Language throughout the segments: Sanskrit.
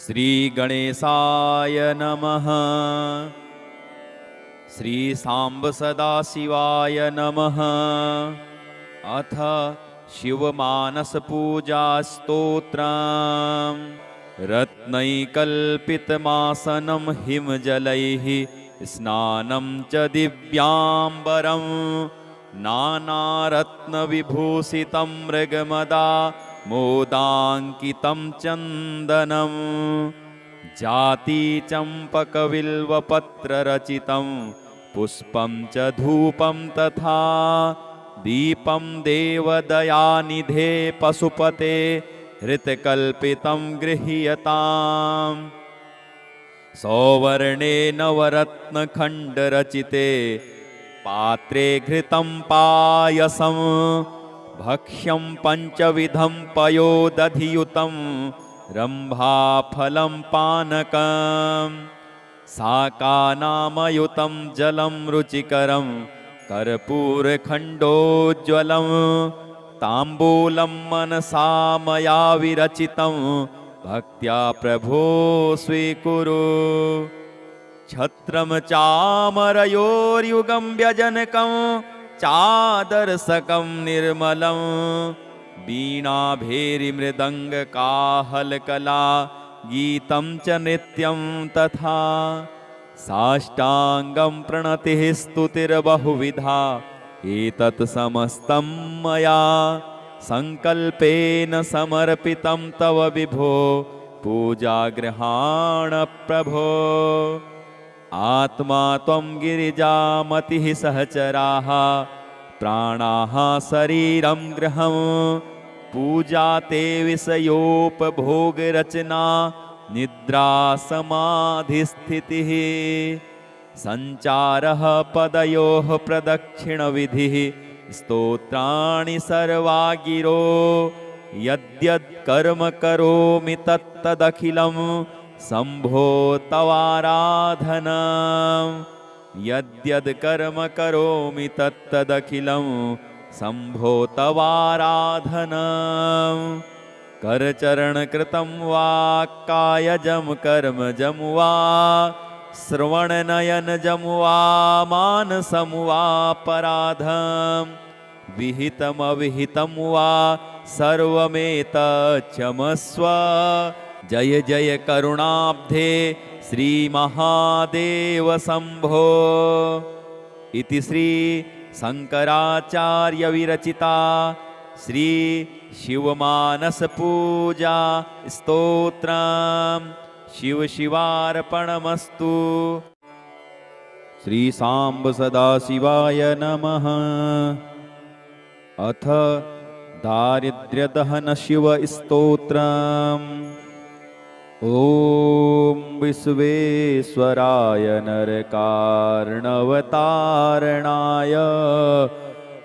श्रीगणेशाय नमः। श्रीसाम्ब सदाशिवाय नमः। अथ शिवमानसपूजास्तोत्रम्। रत्नैकल्पितमासनं हिमजलैः स्नानं च दिव्याम्बरं नानारत्नविभूषितं मृगमदा मोदाङ्कितं चन्दनं जातिचम्पकबिल्वपत्ररचितं पुष्पं च धूपं तथा दीपं देवदयानिधे पशुपते हृतकल्पितं गृह्यताम्। सौवर्णे नवरत्नखण्डरचिते पात्रे घृतं पायसं भक्ष्यं पञ्चविधं पयोदधियुतं रम्भाफलं पानकं शाकानामयुतं जलं रुचिकरं कर्पूरखण्डोज्ज्वलं ताम्बूलं मनसा मया विरचितं भक्त्या प्रभो स्वीकुरु। छत्रं चामरयोर्युगं व्यजनकं चादर्शकं निर्मलं वीणाभेरीमृदङ्गकाहलकला गीतं च नृत्यं तथा साष्टाङ्गं प्रणतिः स्तुतिर्बहुविधा एतत् समस्तं मया संकल्पेन समर्पितं तव विभो पूजागृहाण प्रभो। आत्मा त्वं गिरिजामतिः सहचराः प्राणाः शरीरं गृहं पूजा ते विषयोपभोगरचना निद्रा समाधिस्थितिः सञ्चारः पदयोः प्रदक्षिणविधिः स्तोत्राणि सर्वा गिरो यद्यत् कर्म करोमि तत्तदखिलं शम्भो तवाराधनम्। यद्यद् कर्म करोमि तत्तदखिलं शम्भो तवाराधनम्। करचरणकृतं वा कायजं कर्मजं वा श्रवणनयनजं वा मानसं वा पराधं विहितमविहितं वा सर्वमेतच्छमस्व। जय जय करुणाब्धे श्रीमहादेव शम्भो। इति श्री शंकराचार्य विरचिता श्री शिवमानसपूजा स्तोत्रम्। शिव शिवार्पणमस्तु। श्री सांब सदाशिवाय नमः। अथ दारिद्र्यदहन शिव स्तोत्रम्। ओम विश्वेश्वराय नरकार्णवतारणाय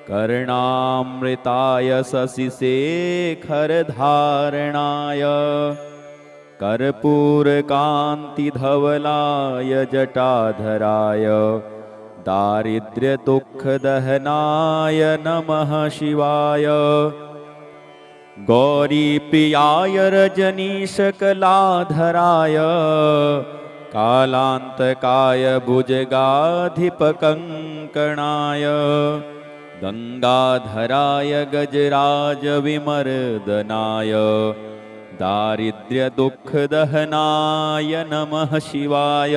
कर्णामृताय शशिशेखरधारणाय कर्पूरकान्तिधवलाय जटाधराय दारिद्र्यदुःखदहनाय नमः शिवाय। गौरीप्रियाय रजनीशकलाधराय कालान्तकाय भुजगाधिपकङ्कणाय गंगाधराय गजराजविमर्दनाय दारिद्र्यदुःखदहनाय नमः शिवाय।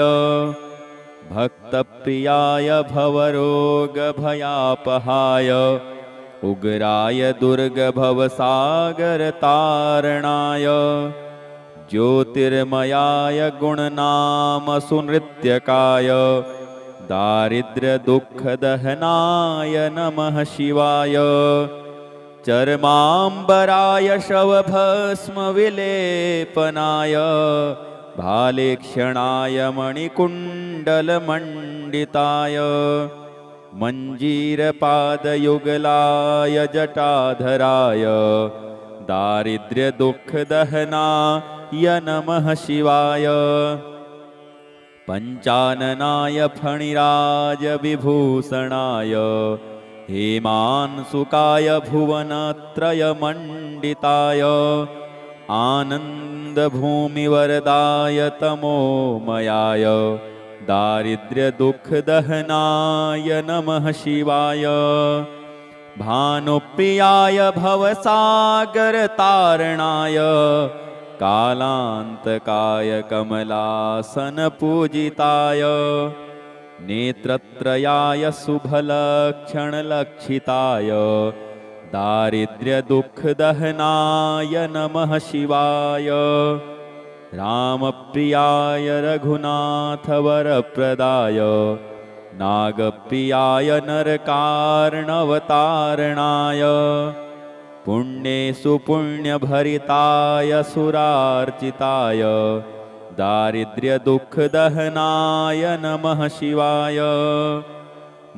भक्तप्रियाय भवरोगभयापहाय उग्राय दुर्गभवसागरतारणाय ज्योतिर्मयाय गुणनामसुनृत्यकाय दारिद्र्यदुःखदहनाय नमः शिवाय। चर्माम्बराय शवभस्मविलेपनाय भालेक्षणाय मणिकुण्डलमण्डिताय मञ्जीरपादयुगलाय जटाधराय दारिद्र्यदुःखदहनाय नमः शिवाय। पञ्चाननाय फणिराजविभूषणाय हेमांशुकाय भुवनत्रयमण्डिताय आनन्दभूमिवरदाय तमोमयाय दारिद्र्यदुःखदहनाय नमः शिवाय भानुप्रियाय भवसागरतारणाय कालान्तकाय कमलासनपूजिताय नेत्रत्रयाय शुभलक्षणलक्षिताय दारिद्र्यदुःखदहनाय नमः शिवाय रामप्रियाय रघुनाथवरप्रदाय नागप्रियाय नरकार्णवतारणाय पुण्येषु पुण्यभरिताय सुरार्चिताय दारिद्र्यदुःखदहनाय नमः शिवाय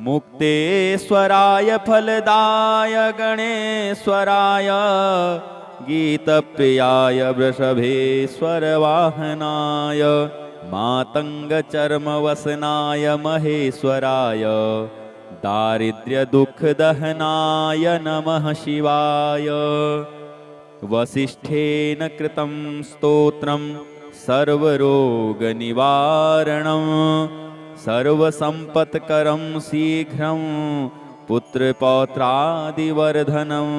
मुक्तेश्वराय फलदाय गणेश्वराय गीतप्रियाय वृषभेश्वरवाहनाय मातङ्गचर्मवसनाय महेश्वराय दारिद्र्यदुःखदहनाय नमः शिवाय वसिष्ठेन कृतं स्तोत्रं सर्वरोगनिवारणं सर्वसम्पत्करं शीघ्रं पुत्रपौत्रादिवर्धनं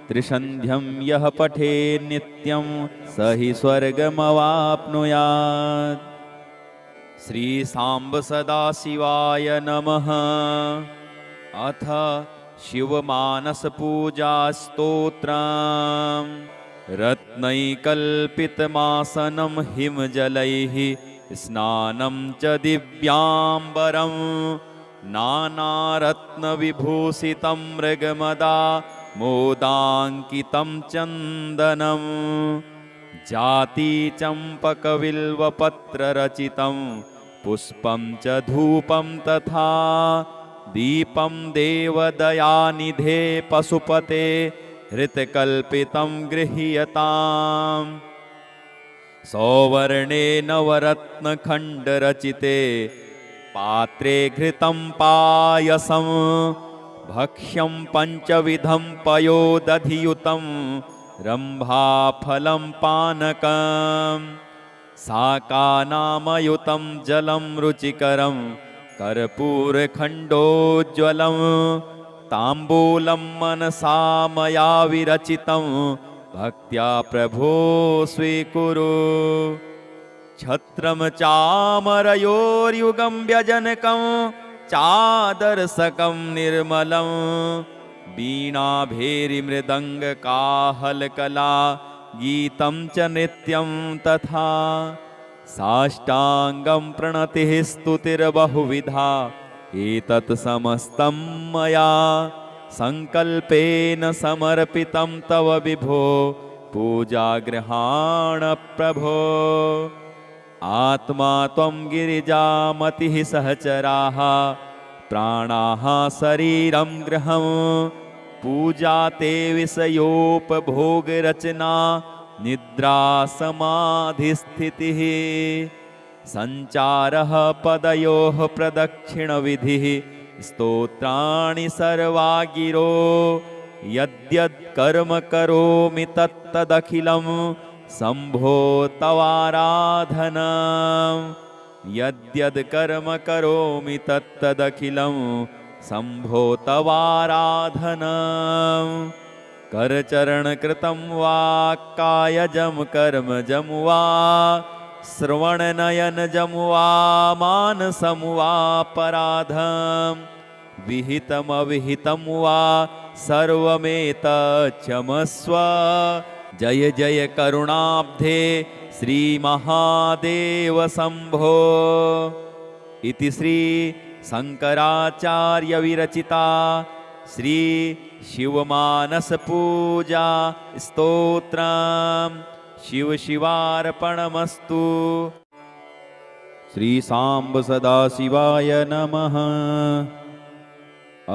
त्रिसन्ध्यं यः पठे नित्यं स हि स्वर्गमवाप्नुयात्। श्री सांब सदाशिवाय नमः। अथ शिवमानसपूजा स्तोत्रम्। रत्नैकल्पितमासनं हिमजलैः स्नानं च दिव्याम्बरं नानारत्नविभूषितं मृगमदा मोदाङ्कितं चन्दनं जातिचम्पकबिल्वपत्ररचितं पुष्पं च धूपं तथा दीपं देवदयानिधे पशुपते हृतकल्पितं गृह्यताम्। सौवर्णे नवरत्नखण्डरचिते पात्रे घृतं पायसं भक्ष्यं पञ्चविधं पयोदधियुतं रम्भाफलं पानकं शाकानामयुतं जलं रुचिकरं कर्पूरखण्डोज्ज्वलं ताम्बूलं मनसा मया विरचितं भक्त्या प्रभो स्वीकुरु। छत्रं चामरयोर्युगं व्यजनकं चादर्शकं निर्मलं वीणाभेरीमृदङ्गकाहलकला गीतं च नृत्यं तथा साष्टाङ्गं प्रणतिः स्तुतिर्बहुविधा एतत् समस्तं मया संकल्पेन समर्पितं तव विभो पूजागृहाण प्रभो। आत्मा त्वं गिरिजामतिः सहचराः प्राणाः शरीरं गृहं पूजा ते विषयोपभोगरचना निद्रा समाधिस्थितिः सञ्चारः पदयोः प्रदक्षिणविधिः स्तोत्राणि सर्वा गिरो यद्यत् कर्म करोमि तत्तदखिलं शम्भो तवाराधनम् यद्यद् कर्म करोमि तत्तदखिलं शम्भो तवाराधनम्। करचरणकृतं वा कायजं कर्मजं वा श्रवणनयनजं वा मानसं वापराधं विहितमविहितं वा सर्वमेतच्छमस्व। जय जय करुणाब्धे श्रीमहादेव शम्भो। इति श्री शंकराचार्य विरचिता श्री शिवमानसपूजा स्तोत्रम्। शिव शिवार्पणमस्तु। श्री सांब सदाशिवाय नमः।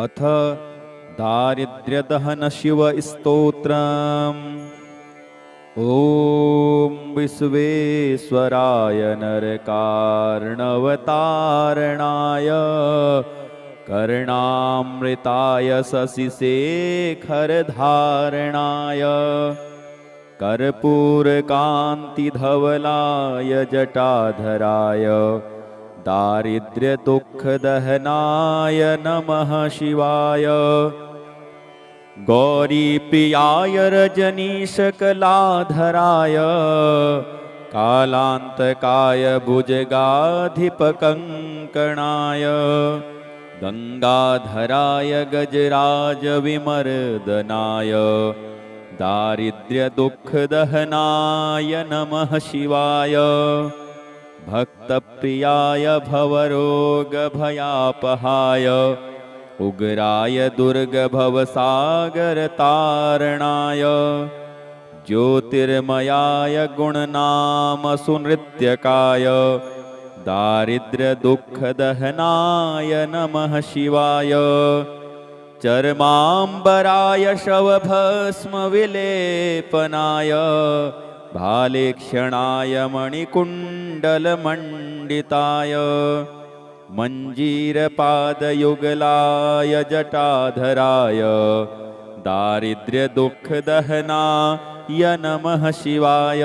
अथ दारिद्र्यदहन शिव स्तोत्रम्। ओम विश्वेश्वराय नरकार्णवतारणाय कर्णामृताय शशिशेखरधारणाय कर्पूरकान्तिधवलाय जटाधराय दारिद्र्यदुःखदहनाय नमः शिवाय। गौरीप्रियाय रजनीशकलाधराय कालान्तकाय भुजगाधिपकङ्कणाय गंगाधराय गजराजविमर्दनाय दारिद्र्यदुःखदहनाय नमः शिवाय। भक्तप्रियाय भवरोगभयापहाय उग्राय दुर्गभवसागरतारणाय ज्योतिर्मयाय गुणनामसुनृत्यकाय दारिद्र्यदुःखदहनाय नमः शिवाय। चर्माम्बराय शवभस्मविलेपनाय भालेक्षणाय मणिकुण्डलमण्डिताय मञ्जीरपादयुगलाय जटाधराय दारिद्र्यदुःखदहनाय नमः शिवाय।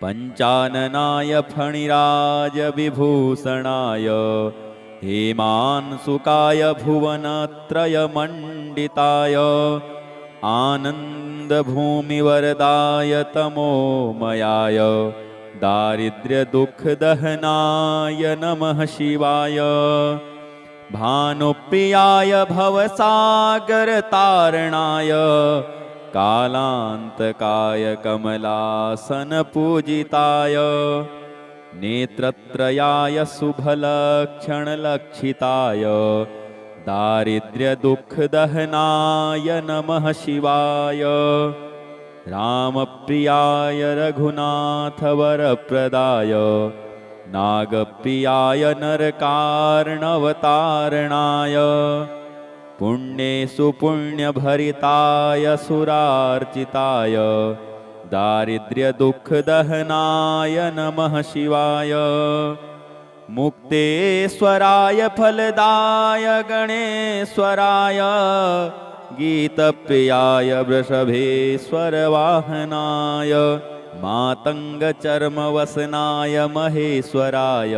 पञ्चाननाय फणिराजविभूषणाय हेमांसुकाय भुवनत्रयमण्डिताय आनन्दभूमिवरदाय तमोमयाय दारिद्र्यदुःखदहनाय नमः शिवाय। भानुप्रियाय भवसागरतारणाय कालान्तकाय कमलासनपूजिताय नेत्रत्रयाय शुभलक्षणलक्षिताय दारिद्र्यदुःखदहनाय नमः शिवाय। रामप्रियाय रघुनाथवरप्रदाय नागप्रियाय नरकार्णवतारणाय पुण्येषु पुण्यभरिताय सुरार्चिताय दारिद्र्यदुःखदहनाय नमः शिवाय। मुक्तेश्वराय फलदाय गणेश्वराय गीतप्रियाय वृषभेश्वरवाहनाय मातङ्गचर्मवसनाय महेश्वराय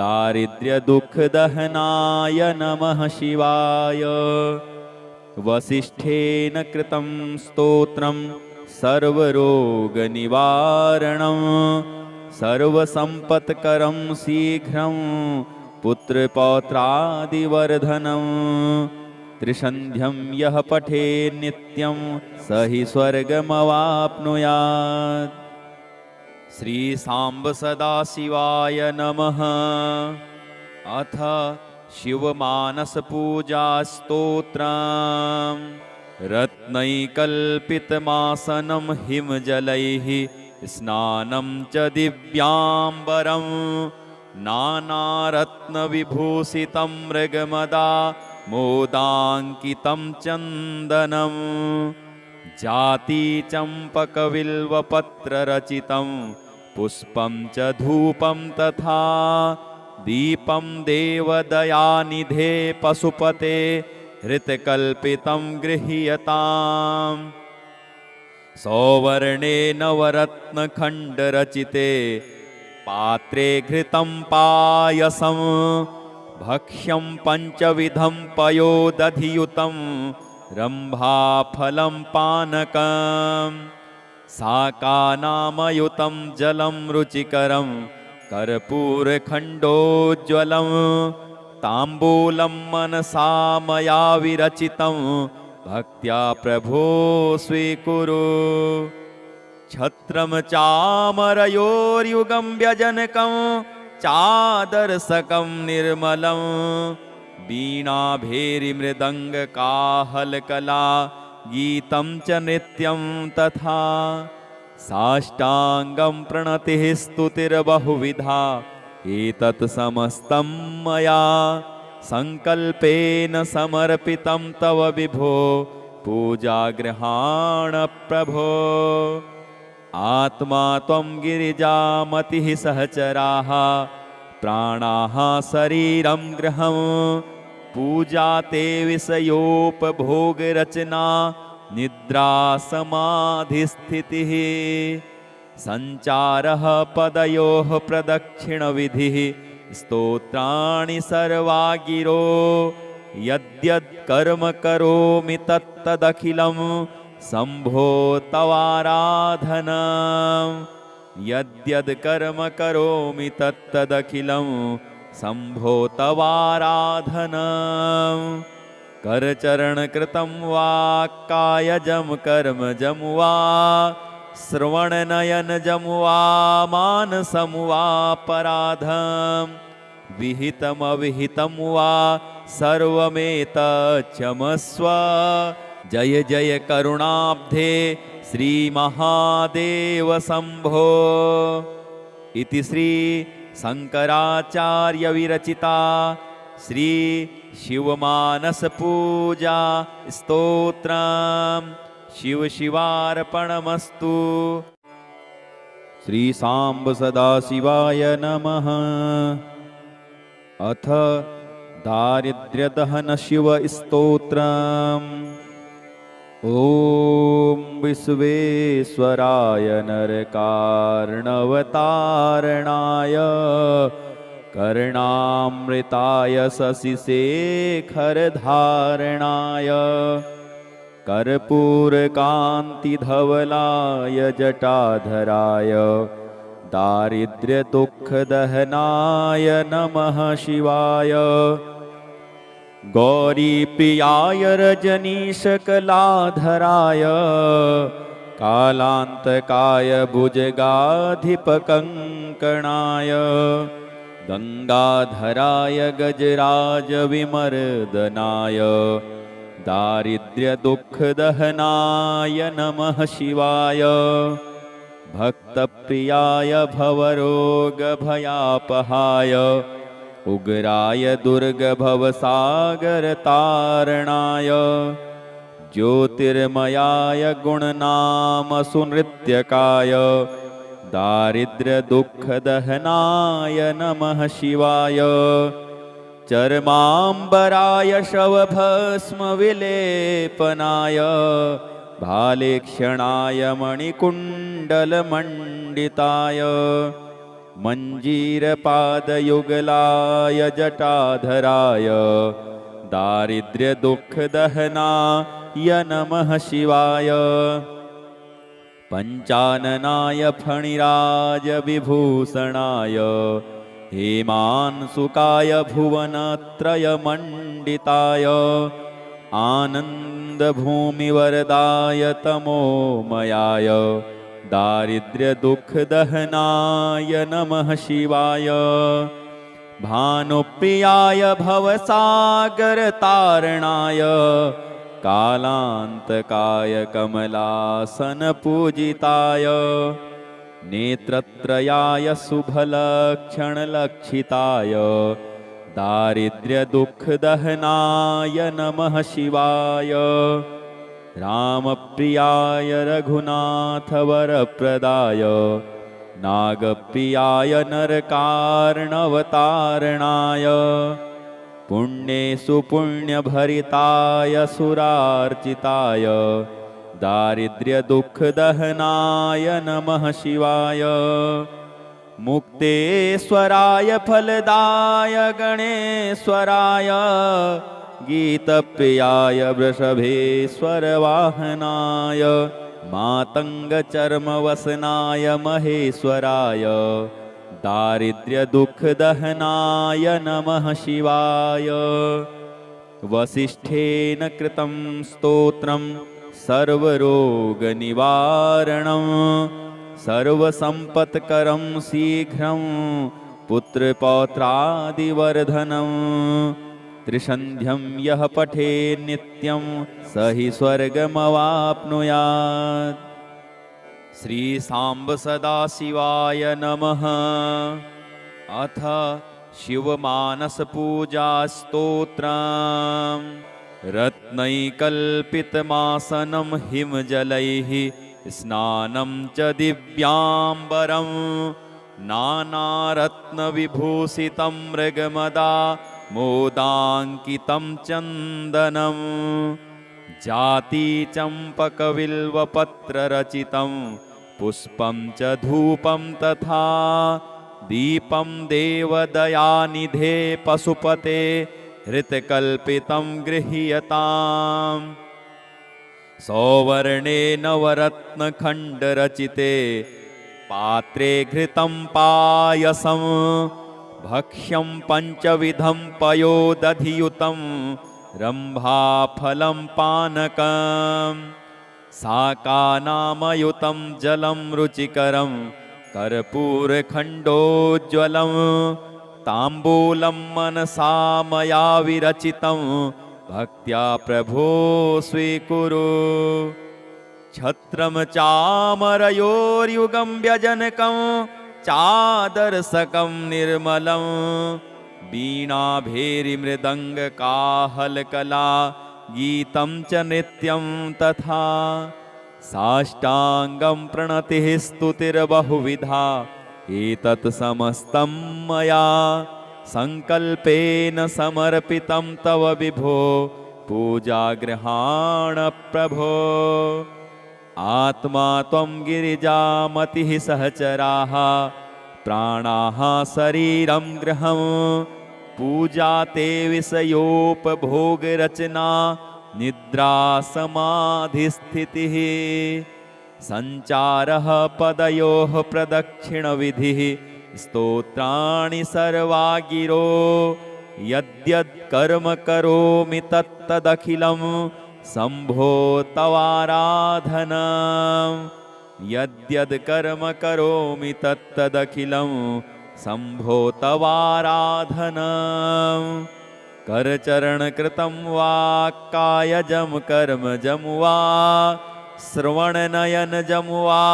दारिद्र्यदुःखदहनाय नमः शिवाय। वसिष्ठेन कृतं स्तोत्रं सर्वरोगनिवारणं सर्वसम्पत्करं शीघ्रं पुत्रपौत्रादिवर्धनं त्रिसन्ध्यं यः पठे नित्यं स हि स्वर्गमवाप्नुयात्। श्री सांब सदाशिवाय नमः। अथ शिवमानसपूजा स्तोत्रम्। रत्नैकल्पितमासनं हिमजलैः स्नानं च दिव्याम्बरं नानारत्नविभूषितं मृगमदा मोदाङ्कितं चन्दनं जातिचम्पकबिल्वपत्ररचितं पुष्पं च धूपं तथा दीपं देवदयानिधे पशुपते हृतकल्पितं गृह्यताम्। सौवर्णे नवरत्नखण्डरचिते पात्रे घृतं पायसं भक्ष्यं पञ्चविधं पयोदधियुतं रम्भाफलं पानकं शाकानामयुतं जलं रुचिकरं कर्पूरखण्डोज्ज्वलं ताम्बूलं मनसा मया विरचितं भक्त्या प्रभो स्वीकुरु। छत्रं चामरयोर्युगं व्यजनकं चादर्शकं निर्मलं वीणाभेरीमृदङ्गकाहलकला गीतं च नृत्यं तथा साष्टाङ्गं प्रणतिः स्तुतिर्बहुविधा एतत् समस्तं मया संकल्पेन समर्पितं तव विभो पूजागृहाण प्रभो। आत्मा त्वं गिरिजामतिः सहचराः प्राणाः शरीरं गृहं पूजा ते विषयोपभोगरचना निद्रासमाधिस्थितिः सञ्चारः पदयोः प्रदक्षिणविधिः स्तोत्राणि सर्वा गिरो यद्यत् कर्म करोमि तत्तदखिलं शम्भो तवाराधनम् यद्यद् कर्म करोमि तत्तदखिलं शम्भो तवाराधनम् करचरणकृतं वा कायजं कर्मजं वा श्रवणनयनजं वा मानसं वा पराधं विहितमविहितं वा सर्वमेतच्छमस्व जय जय करुणाब्धे श्रीमहादेव शम्भो इति श्री शंकराचार्य विरचिता श्री शिवमानस पूजा स्तोत्रम् शिव शिवार्पणमस्तु। श्री सांब सदाशिवाय नमः। अथ दारिद्र्यदहन शिव स्तोत्रम्। ओम विश्वेश्वराय नरकार्णवतारणाय कर्णामृताय शशिशेखरधारणाय कर्पूरकान्तिधवलाय जटाधराय दारिद्र्यदुःखदहनाय नमः शिवाय। गौरीप्रियाय रजनीशकलाधराय कालान्तकाय भुजगाधिपकङ्कणाय गंगाधराय गजराजविमर्दनाय दारिद्र्यदुःखदहनाय नमः शिवाय। भक्तप्रियाय भवरोगभयापहाय उग्राय दुर्गभवसागरतारणाय ज्योतिर्मयाय गुणनामसुनृत्यकाय दारिद्र्यदुःखदहनाय नमः शिवाय। चर्माम्बराय शवभस्मविलेपनाय भालेक्षणाय मणिकुण्डलमण्डिताय मञ्जीरपादयुगलाय जटाधराय दारिद्र्यदुःखदहनाय नमः शिवाय। पञ्चाननाय फणिराजविभूषणाय हेमांशुकाय भुवनत्रयमण्डिताय आनन्दभूमिवरदाय तमोमयाय दारिद्र्यदुःखदहनाय नमः शिवाय। भानुप्रियाय भवसागरतारणाय कालान्तकाय कमलासनपूजिताय नेत्रत्रयाय शुभलक्षणलक्षिताय दारिद्र्यदुःखदहनाय नमः शिवाय। रामप्रियाय रघुनाथवरप्रदाय नागप्रियाय नरकार्णवतारणाय पुण्येषु पुण्यभरिताय सुरार्चिताय दारिद्र्यदुःखदहनाय नमः शिवाय। मुक्तेश्वराय फलदाय गणेश्वराय गीतप्रियाय वृषभेश्वरवाहनाय मातङ्गचर्मवसनाय महेश्वराय दारिद्र्यदुःखदहनाय नमः शिवाय। वसिष्ठेन कृतं स्तोत्रं सर्वरोगनिवारणं सर्वसम्पत्करं शीघ्रं पुत्रपौत्रादिवर्धनं त्रिसन्ध्यं यः पठे नित्यं स हि स्वर्गमवाप्नुयात्। श्री सांब सदाशिवाय नमः। अथ शिवमानस पूजा स्तोत्रम्। रत्नैकल्पितमासनं हिमजलैः स्नानं च दिव्याम्बरं नानारत्नविभूषितं मृगमदा मोदाङ्कितं चन्दनं जाति चम्पकबिल्वपत्ररचितं पुष्पं च धूपं तथा दीपं देवदयानिधे पशुपते हृतकल्पितं गृह्यताम्। सौवर्णे नवरत्नखण्डरचिते पात्रे घृतं पायसं भक्ष्यं पञ्चविधं पयोदधियुतं रम्भाफलं पानकं शाकानामयुतं जलं रुचिकरं कर्पूरखण्डोज्ज्वलं ताम्बूलं मनसा मया विरचितं भक्त्या प्रभो स्वीकुरु। छत्रं चामरयोर्युगं व्यजनकं चादर्शकं निर्मलं वीणाभेरीमृदङ्गकाहलकला गीतं च नृत्यं तथा साष्टाङ्गं प्रणतिः स्तुतिर्बहुविधा एतत् समस्तं मया संकल्पेन समर्पितं तव विभो पूजागृहाण प्रभो। आत्मा त्वं गिरिजामतिः सहचराः प्राणाः शरीरं गृहं पूजा ते विषयोपभोगरचना निद्रा समाधिस्थितिः सञ्चारः पदयोः प्रदक्षिणविधिः स्तोत्राणि सर्वा गिरो यद्यत् कर्म करोमि तत्तदखिलं शम्भो तवाराधनम् यद्यद् कर्म करोमि तत्तदखिलं शम्भो तवाराधनम्। करचरणकृतं वा कायजं कर्मजं वा श्रवणनयनजं वा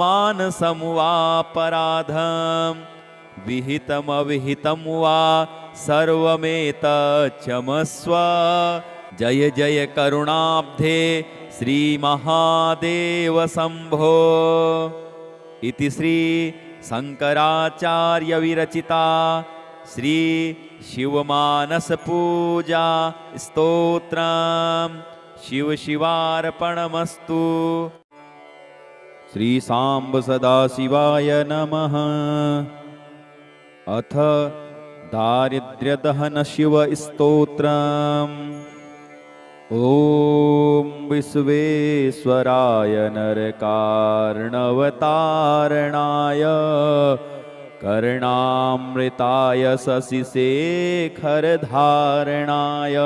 मानसं वा पराधं विहितमविहितं वा सर्वमेतच्छमस्व। जय जय करुणाब्धे श्रीमहादेव शम्भो। इति श्री शंकराचार्य विरचिता श्री शिवमानस पूजा स्तोत्रम् शिव शिवार्पणमस्तु। श्री सांब सदाशिवाय नमः। अथ दारिद्र्यदहन शिव स्तोत्रम्। ओम विश्वेश्वराय नरकार्णवतारणाय कर्णामृताय शशिशेखरधारणाय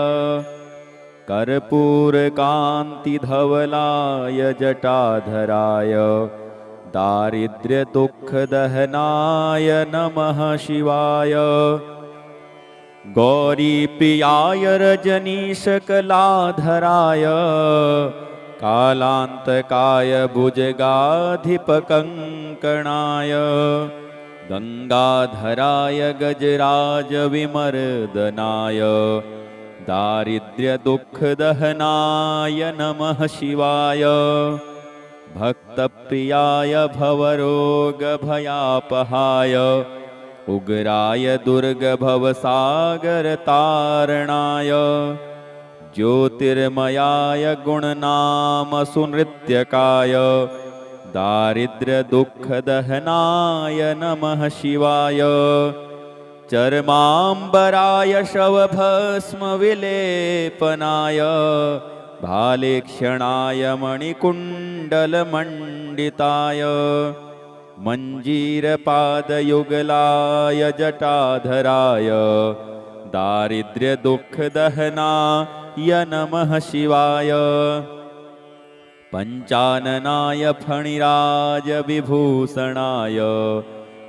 कर्पूरकान्तिधवलाय जटाधराय दारिद्र्यदुःखदहनाय नमः शिवाय। गौरीप्रियाय रजनीशकलाधराय कालान्तकाय भुजगाधिपकङ्कणाय गंगाधराय गजराजविमर्दनाय दारिद्र्यदुःखदहनाय नमः शिवाय। भक्तप्रियाय भवरोगभयापहाय उग्राय दुर्गभवसागरतारणाय ज्योतिर्मयाय गुणनामसुनृत्यकाय दारिद्र्यदुःखदहनाय नमः शिवाय। चर्माम्बराय शवभस्मविलेपनाय भालेक्षणाय मणिकुण्डलमण्डिताय मञ्जीरपादयुगलाय जटाधराय दारिद्र्यदुःखदहनाय नमः शिवाय। पञ्चाननाय फणिराजविभूषणाय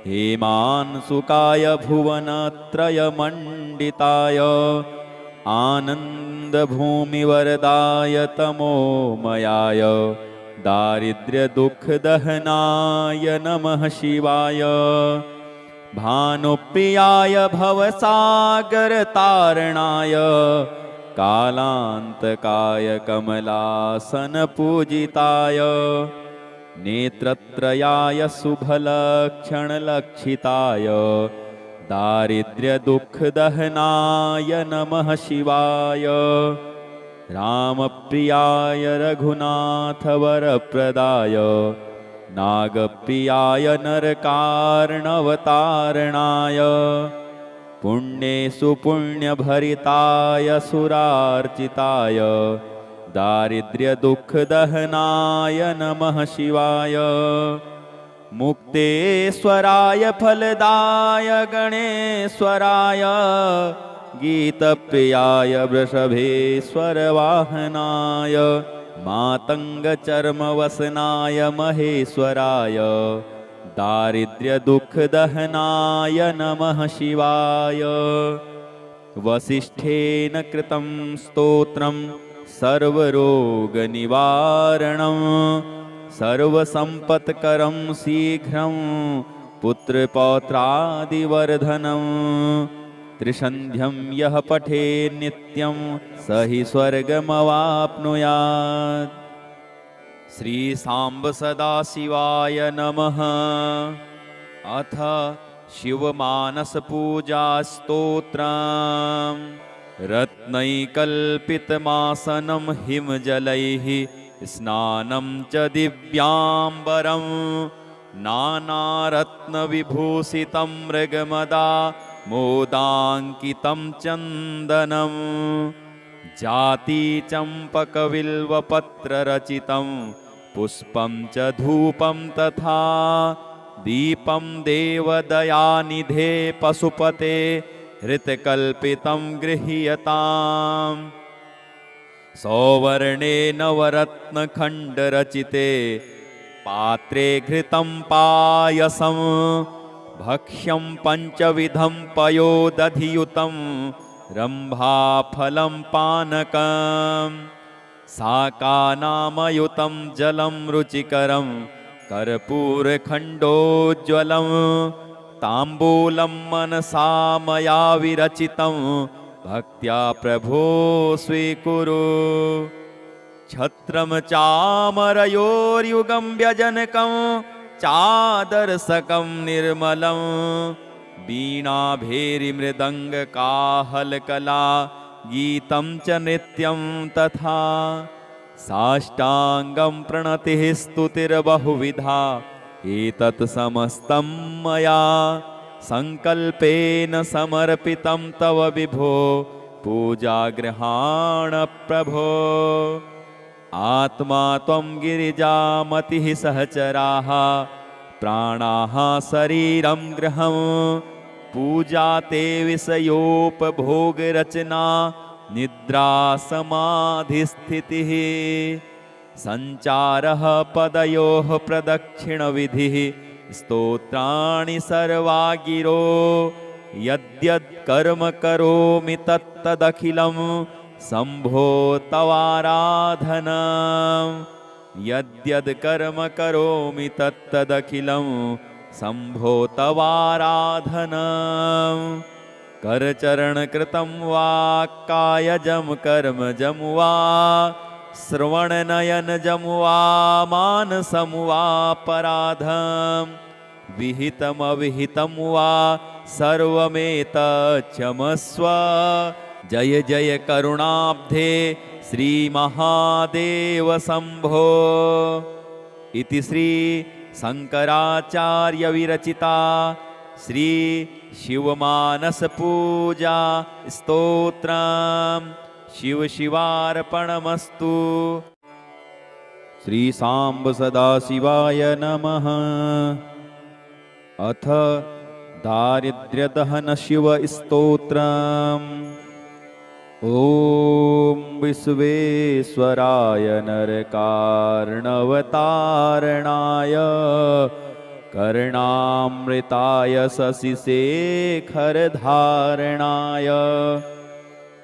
हेमांशुकाय भुवनत्रयमण्डिताय आनन्दभूमिवरदाय तमोमयाय दारिद्र्यदुःखदहनाय नमः शिवाय। भानुप्रियाय भवसागरतारणाय कालान्तकाय कमलासनपूजिताय नेत्रत्रयाय शुभलक्षणलक्षिताय दारिद्र्यदुःखदहनाय नमः शिवाय। रामप्रियाय रघुनाथवरप्रदाय नागप्रियाय नरकार्णवतारणाय पुण्येषु पुण्यभरिताय सुरार्चिताय दारिद्र्यदुःखदहनाय नमः शिवाय मुक्तेश्वराय फलदाय गणेश्वराय गीतप्रियाय वृषभेश्वरवाहनाय मातङ्गचर्मवसनाय महेश्वराय दारिद्र्यदुःखदहनाय नमः शिवाय वसिष्ठेन कृतं स्तोत्रं सर्वरोगनिवारणं सर्वसम्पत्करं शीघ्रं पुत्रपौत्रादिवर्धनं त्रिसन्ध्यं यः पठे नित्यं स हि स्वर्गमवाप्नुयात्। श्री सांब सदाशिवाय नमः। अथ शिवमानस पूजा स्तोत्रम्। रत्नैकल्पितमासनं हिमजलैः स्नानं च दिव्याम्बरं नानारत्नविभूषितं मृगमदा मोदाङ्कितं चन्दनं जातिचम्पकबिल्वपत्ररचितं पुष्पं च धूपं तथा दीपं देवदयानिधे पशुपते हृतकल्पितं गृह्यताम्। सौवर्णे नवरत्नखण्डरचिते पात्रे घृतं पायसं भक्ष्यं पञ्चविधं पयोदधियुतं रम्भाफलं पानकं शाकानामयुतं जलं रुचिकरं कर्पूरखण्डोज्ज्वलं ताम्बूलं मनसा मया विरचितं भक्त्या प्रभो स्वीकुरु। छत्रं चामरयोर्युगं व्यजनकं चादर्शकं निर्मलं वीणाभेरीमृदङ्गकाहलकला गीतं च नृत्यं तथा साष्टाङ्गं प्रणतिः स्तुतिर्बहुविधा एतत् समस्तं मया संकल्पेन समर्पितं तव विभो पूजागृहाण प्रभो। आत्मा त्वं गिरिजामतिः सहचराः प्राणाः शरीरं गृहं पूजा ते विषयोपभोगरचना निद्रा समाधिस्थितिः सञ्चारः पदयोः प्रदक्षिणविधिः स्तोत्राणि सर्वा गिरो यद्यत् कर्म करोमि तत्तदखिलं शम्भो तवाराधनम्। यद्यद् कर्म करोमि तत्तदखिलं शम्भो तवाराधनम्। करचरणकृतं वा कायजं कर्मजं वा श्रवणनयनजं वा मानसं वा पराधं विहितमविहितं वा सर्वमेतच्छमस्व। जय जय करुणाब्धे श्रीमहादेव शम्भो। इति श्री शंकराचार्य विरचिता श्री शिवमानस पूजा स्तोत्रम्। शिव शिवार्पणमस्तु। श्री सांब सदाशिवाय नमः। अथ दारिद्र्यदहन शिव स्तोत्रम्। ॐ विश्वेश्वराय नरकार्णवतारणाय कर्णामृताय शशिशेखरधारणाय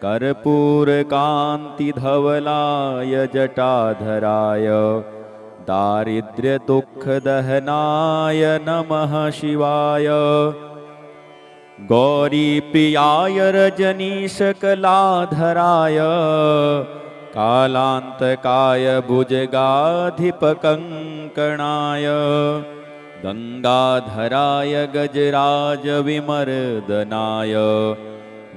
कर्पूरकान्तिधवलाय जटाधराय दारिद्र्यदुःखदहनाय नमः शिवाय। गौरीप्रियाय रजनीशकलाधराय कालान्तकाय भुजगाधिपकङ्कणाय गङ्गाधराय गजराजविमर्दनाय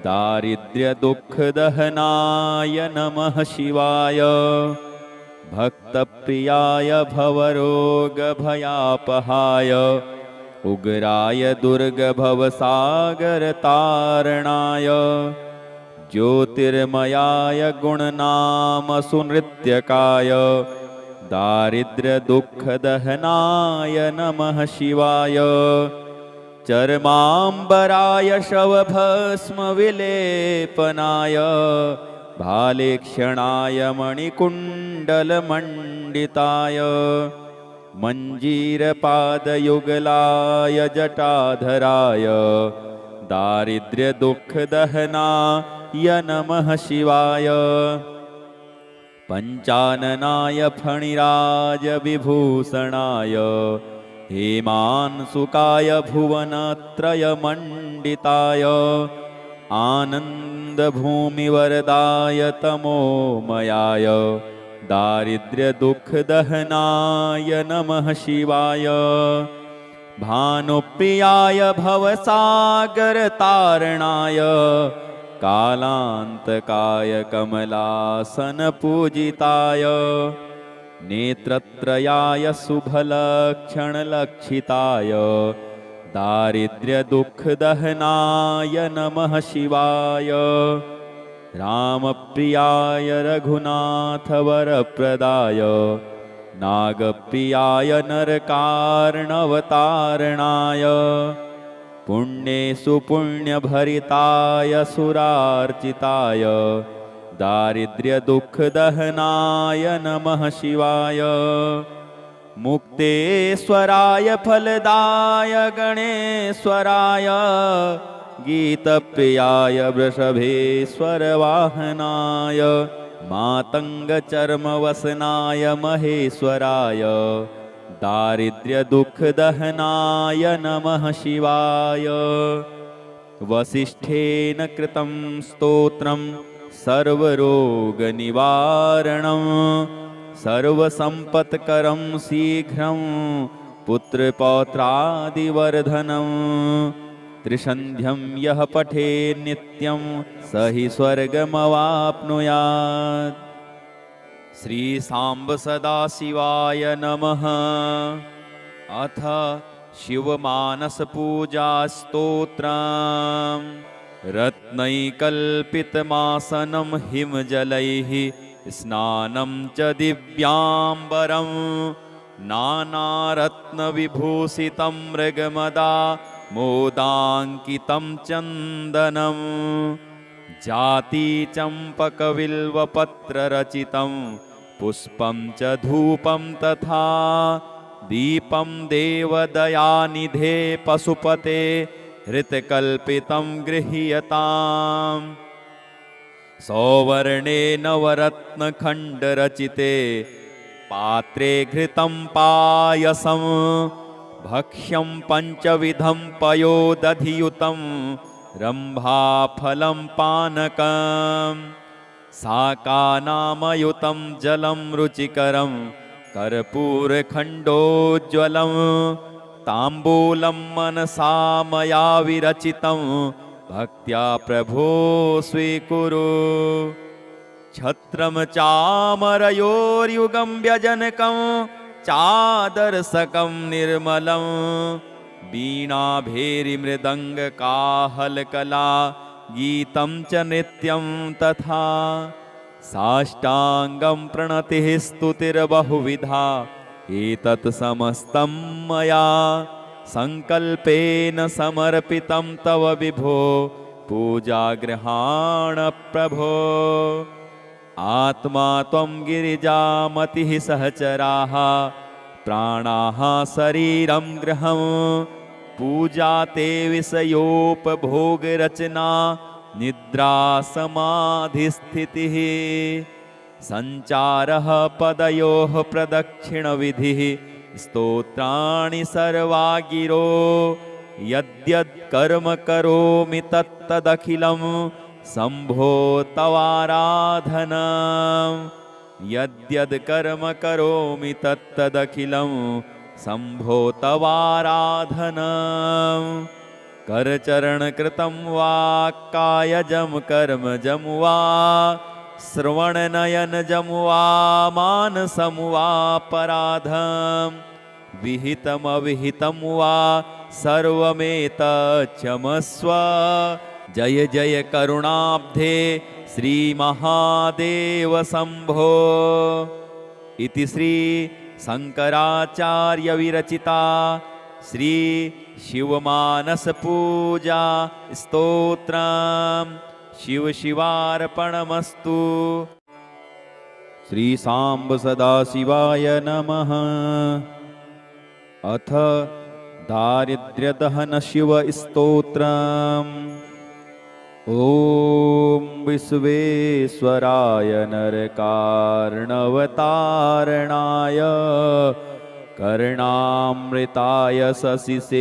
दारिद्र्यदुःखदहनाय नमः शिवाय। भक्तप्रियाय भवरोगभयापहाय उग्राय दुर्गभवसागरतारणाय ज्योतिर्मयाय गुणनामसुनृत्यकाय दारिद्र्यदुःखदहनाय नमः शिवाय। चर्माम्बराय शवभस्मविलेपनाय भालेक्षणाय मणिकुण्डलमण्डिताय मञ्जीरपादयुगलाय जटाधराय दारिद्र्यदुःखदहनाय नमः शिवाय। पञ्चाननाय फणिराजविभूषणाय हेमांसुकाय भुवनत्रयमण्डिताय आनन्दभूमिवरदाय तमोमयाय दारिद्र्यदुःखदहनाय नमः शिवाय। भानुप्रियाय भवसागरतारणाय कालान्तकाय कमलासनपूजिताय नेत्रत्रयाय शुभलक्षणलक्षिताय दारिद्र्यदुःखदहनाय नमः शिवाय। रामप्रियाय रघुनाथवरप्रदाय नागप्रियाय नरकार्णवतारणाय पुण्येषु पुण्यभरिताय सुरार्चिताय दारिद्र्यदुःखदहनाय नमः शिवाय। मुक्तेश्वराय फलदाय गणेश्वराय गीतप्रियाय वृषभेश्वरवाहनाय मातङ्गचर्मवसनाय महेश्वराय दारिद्र्यदुःखदहनाय नमः शिवाय। वसिष्ठेन कृतं स्तोत्रं सर्वरोगनिवारणं सर्वसम्पत्करं शीघ्रं पुत्रपौत्रादिवर्धनं त्रिसन्ध्यं यः पठे नित्यं स हि स्वर्गमवाप्नुयात्। श्री सांब सदाशिवाय नमः। अथ शिवमानसपूजास्तोत्रम्। रत्नैकल्पितमासनं हिमजलैः स्नानं च दिव्याम्बरं नानारत्नविभूषितं मृगमदा मोदाङ्कितं चन्दनं जातिचम्पकबिल्वपत्ररचितं पुष्पं च धूपं तथा दीपं देवदयानिधे पशुपते हृतकल्पितं गृह्यताम्। सौवर्णे नवरत्नखण्डरचिते पात्रे घृतं पायसं भक्ष्यं पञ्चविधं पयोदधियुतं रम्भाफलं पानकं शाकानामयुतं जलं रुचिकरं कर्पूरखण्डोज्ज्वलं ताम्बूलं मनसा मया विरचितं भक्त्या प्रभो स्वीकुरु। छत्रं चामरयोर्युगं व्यजनकं चादर्शकं निर्मलं वीणाभेरीमृदङ्गकाहलकला गीतं च नृत्यं तथा साष्टाङ्गं प्रणतिः स्तुतिर्बहुविधा एतत् समस्तं मया संकल्पेन समर्पितं तव विभो पूजागृहाण प्रभो। आत्मा त्वं गिरिजामतिः सहचराः प्राणाः शरीरं गृहं पूजा ते विषयोपभोगरचना निद्रा समाधिस्थितिः सञ्चारः पदयोः प्रदक्षिणविधिः स्तोत्राणि सर्वा गिरो यद्यत् कर्म करोमि तत्तदखिलं शम्भो तवाराधनम् यद्यद् कर्म करोमि तत्तदखिलं शम्भो तवाराधनम् करचरणकृतं वा कायजं कर्मजं वा श्रवणनयनजं वा मानसं वापराधं विहितमविहितं वा सर्वमेतच्छमस्व। जय जय करुणाब्धे श्रीमहादेव शम्भो। इति श्री शंकराचार्य विरचिता श्री शिवमानस पूजा स्तोत्रम् शिव शिवार्पणमस्तु। श्री सांब सदाशिवाय नमः। अथ दारिद्र्यदहन शिव स्तोत्रम्। ओम विश्वेश्वराय नरकार्णवतारणाय कर्णामृताय शशिशेखरधारणाय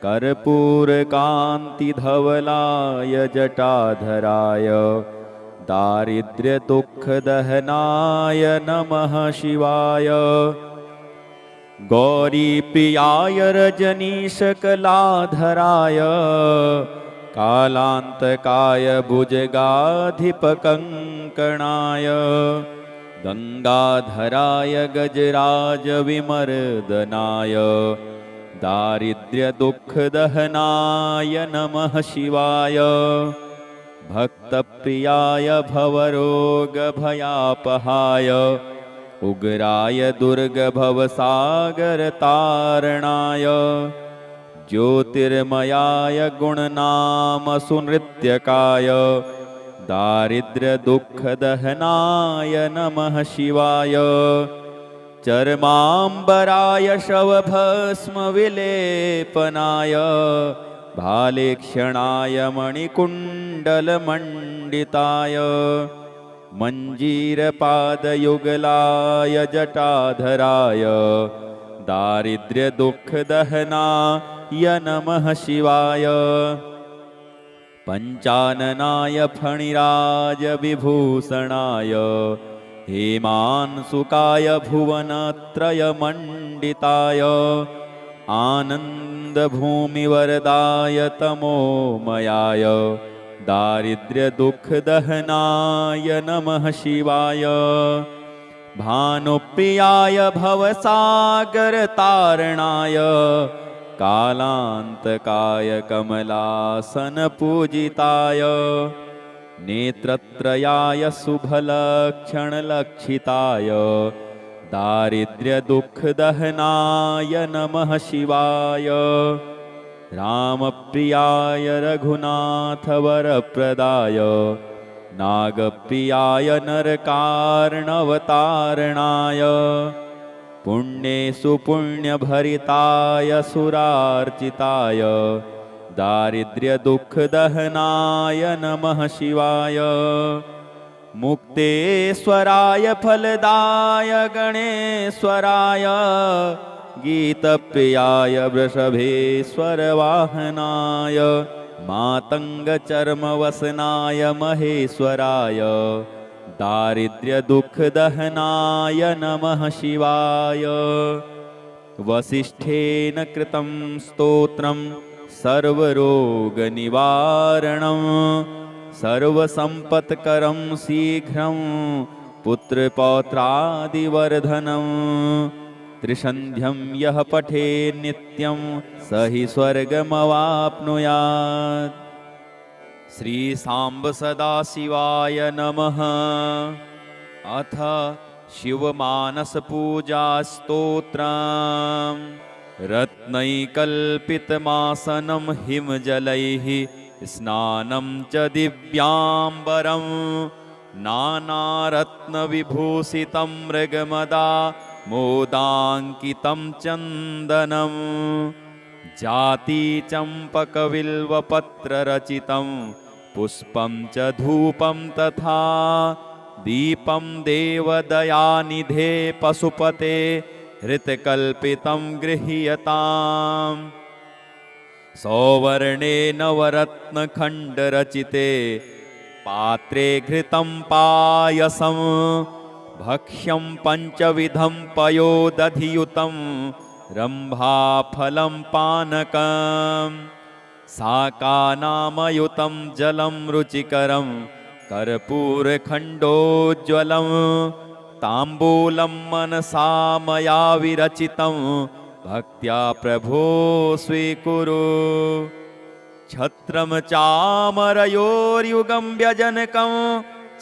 कर्पूरकान्तिधवलाय जटाधराय दारिद्र्यदुःखदहनाय नमः शिवाय। गौरीप्रियाय रजनीशकलाधराय कालान्तकाय भुजगाधिपकङ्कणाय गंगाधराय गजराजविमर्दनाय दारिद्र्यदुःखदहनाय नमः शिवाय। भक्तप्रियाय भवरोगभयापहाय उग्राय दुर्गभवसागरतारणाय ज्योतिर्मयाय गुणनामसुनृत्यकाय दारिद्र्यदुःखदहनाय नमः शिवाय। चर्माम्बराय शवभस्मविलेपनाय भालेक्षणाय मणिकुण्डलमण्डिताय मञ्जीरपादयुगलाय जटाधराय दारिद्र्यदुःखदहनाय नमः शिवाय। पञ्चाननाय फणिराजविभूषणाय हेमांशुकाय भुवनत्रयमण्डिताय आनन्दभूमिवरदाय तमोमयाय दारिद्र्यदुःखदहनाय नमः शिवाय। भानुप्रियाय भवसागरतारणाय कालान्तकाय कमलासनपूजिताय नेत्रत्रयाय शुभलक्षणलक्षिताय दारिद्र्यदुःखदहनाय नमः शिवाय। रामप्रियाय रघुनाथवरप्रदाय नागप्रियाय नरकार्णवतारणाय पुण्ये सुपुण्यभरिताय सुरार्चिताय दारिद्र्यदुःखदहनाय नमः शिवाय। मुक्तेश्वराय फलदाय गणेश्वराय गीतप्रियाय वृषभेश्वरवाहनाय मातङ्गचर्मवसनाय महेश्वराय दारिद्र्यदुःखदहनाय नमः शिवाय। वसिष्ठेन कृतं स्तोत्रं सर्वरोगनिवारणं सर्वसम्पत्करं शीघ्रं पुत्रपौत्रादिवर्धनं त्रिसन्ध्यं यः पठे नित्यं स हि स्वर्गमवाप्नुयात्। श्री सांब सदाशिवाय नमः। अथ शिवमानस पूजा स्तोत्रम्। रत्नैकल्पितमासनं हिमजलैः स्नानं च दिव्याम्बरं नानारत्नविभूषितं मृगमदा मोदाङ्कितं चन्दनं जातिचम्पकबिल्वपत्ररचितं पुष्पं च धूपं तथा दीपं देवदयानिधे पशुपते हृतकल्पितं गृह्यताम्। सौवर्णे नवरत्नखण्डरचिते पात्रे घृतं पायसं भक्ष्यं पञ्चविधं पयोदधियुतं रम्भाफलं पानकं शाकानामयुतं जलं रुचिकरं कर्पूरखण्डोज्ज्वलं ताम्बूलं मनसा मया विरचितं भक्त्या प्रभो स्वीकुरु। छत्रं चामरयोर्युगं व्यजनकं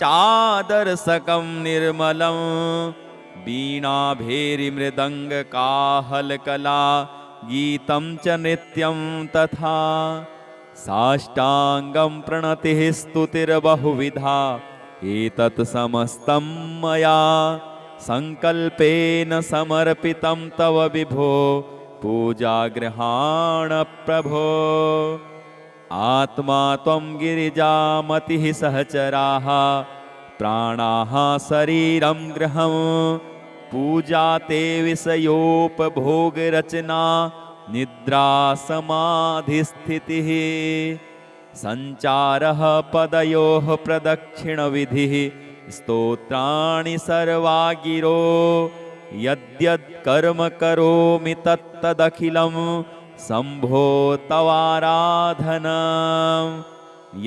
चादर्शकं निर्मलं वीणाभेरिमृदङ्गकाहलकला गीतं च नृत्यं तथा साष्टाङ्गं प्रणतिः स्तुतिर्बहुविधा एतत् समस्तं मया संकल्पेन समर्पितं तव विभो पूजागृहाण प्रभो। आत्मा त्वं गिरिजामतिः सहचराः प्राणाः शरीरं गृहं पूजा ते विषयोपभोगरचना निद्रा समाधिस्थितिः सञ्चारः पदयोः प्रदक्षिणविधिः स्तोत्राणि सर्वा गिरो यद्यत् कर्म करोमि तत्तदखिलं शम्भो तवाराधनम्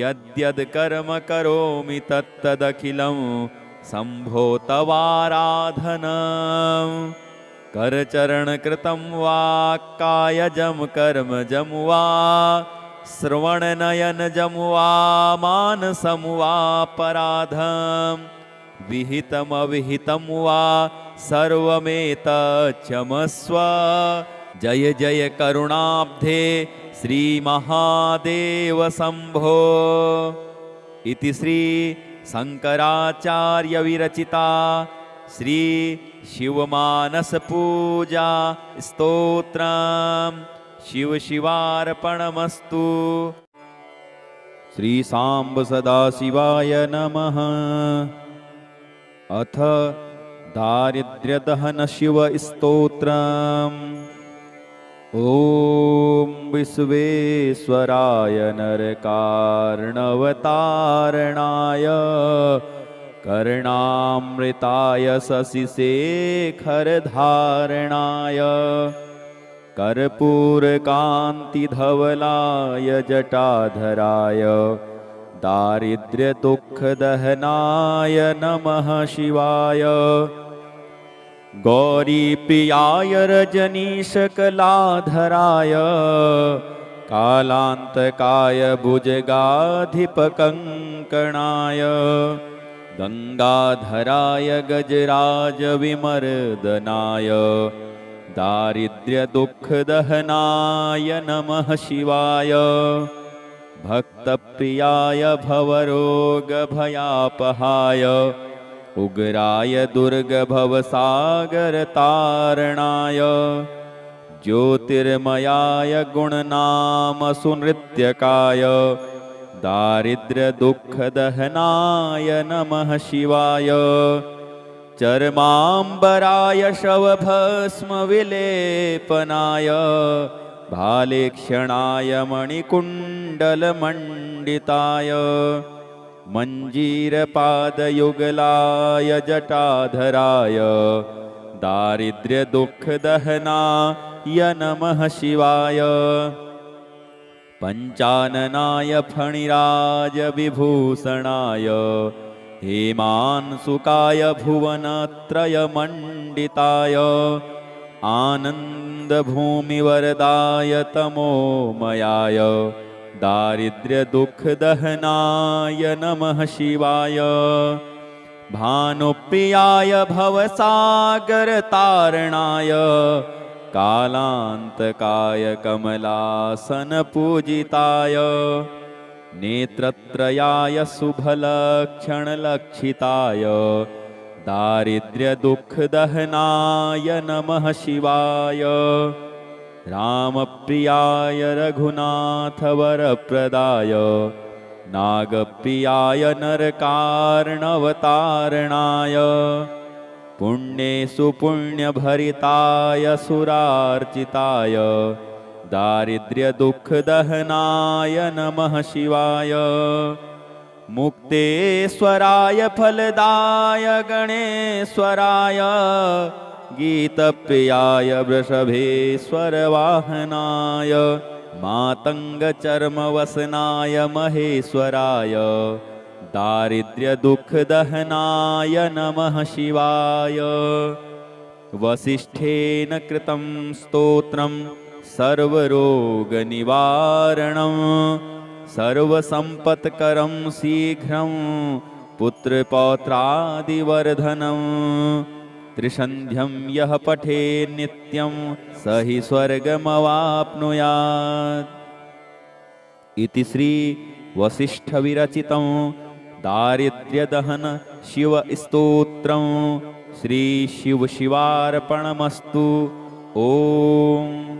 यद्यद् कर्म करोमि तत्तदखिलं शम्भो तवाराधनम् करचरणकृतं वा कायजं कर्मजं वा श्रवणनयनजं वा मानसं वा पराधं विहितमविहितं वा सर्वमेतच्छमस्व। जय जय करुणाब्धे श्रीमहादेव शम्भो। इति श्री शंकराचार्य विरचिता श्री शिवमानस पूजा स्तोत्रम् शिव शिवार्पणमस्तु। श्री सांब सदाशिवाय नमः। अथ दारिद्र्यदहन शिव स्तोत्रम्। ॐ विश्वेश्वराय नरकार्णवतारणाय कर्णामृताय शशिशेखरधारणाय कर्पूरकान्तिधवलाय जटाधराय दारिद्र्यदुःखदहनाय नमः शिवाय। गौरीप्रियाय रजनीशकलाधराय कालान्तकाय भुजगाधिपकङ्कणाय गंगाधराय गजराजविमर्दनाय दारिद्र्यदुःखदहनाय नमः शिवाय। भक्तप्रियाय भवरोगभयापहाय उग्राय दुर्गभवसागरतारणाय ज्योतिर्मयाय गुणनामसुनृत्यकाय दारिद्र्यदुःखदहनाय नमः शिवाय। चर्माम्बराय शवभस्मविलेपनाय भालेक्षणाय मणिकुण्डलमण्डिताय मञ्जीरपादयुगलाय जटाधराय दारिद्र्यदुःखदहनाय नमः शिवाय। पञ्चाननाय फणिराजविभूषणाय हेमांशुकाय भुवनत्रयमण्डिताय आनन्दभूमिवरदाय तमोमयाय दारिद्र्यदुःखदहनाय नमः शिवाय। भानुप्रियाय भवसागरतारणाय कालान्तकाय कमलासनपूजिताय नेत्रत्रयाय शुभलक्षणलक्षिताय दारिद्र्यदुःखदहनाय नमः शिवाय। रामप्रियाय रघुनाथवरप्रदाय नागप्रियाय नरकार्णवतारणाय पुण्येषु पुण्यभरिताय सुरार्चिताय दारिद्र्यदुःखदहनाय नमः शिवाय। मुक्तेश्वराय फलदाय गणेश्वराय गीतप्रियाय वृषभेश्वरवाहनाय मातङ्गचर्मवसनाय महेश्वराय दारिद्र्यदुःखदहनाय नमः शिवाय। वसिष्ठेन कृतं स्तोत्रं सर्वरोगनिवारणं सर्वसम्पत्करं शीघ्रं पुत्रपौत्रादिवर्धनं त्रिसन्ध्यं यः पठे नित्यं स हि स्वर्गमवाप्नुयात्। इति श्री वसिष्ठविरचितं दारिद्र्यदहन शिवस्तोत्रं श्री शिव शिवार्पणमस्तु। ओम।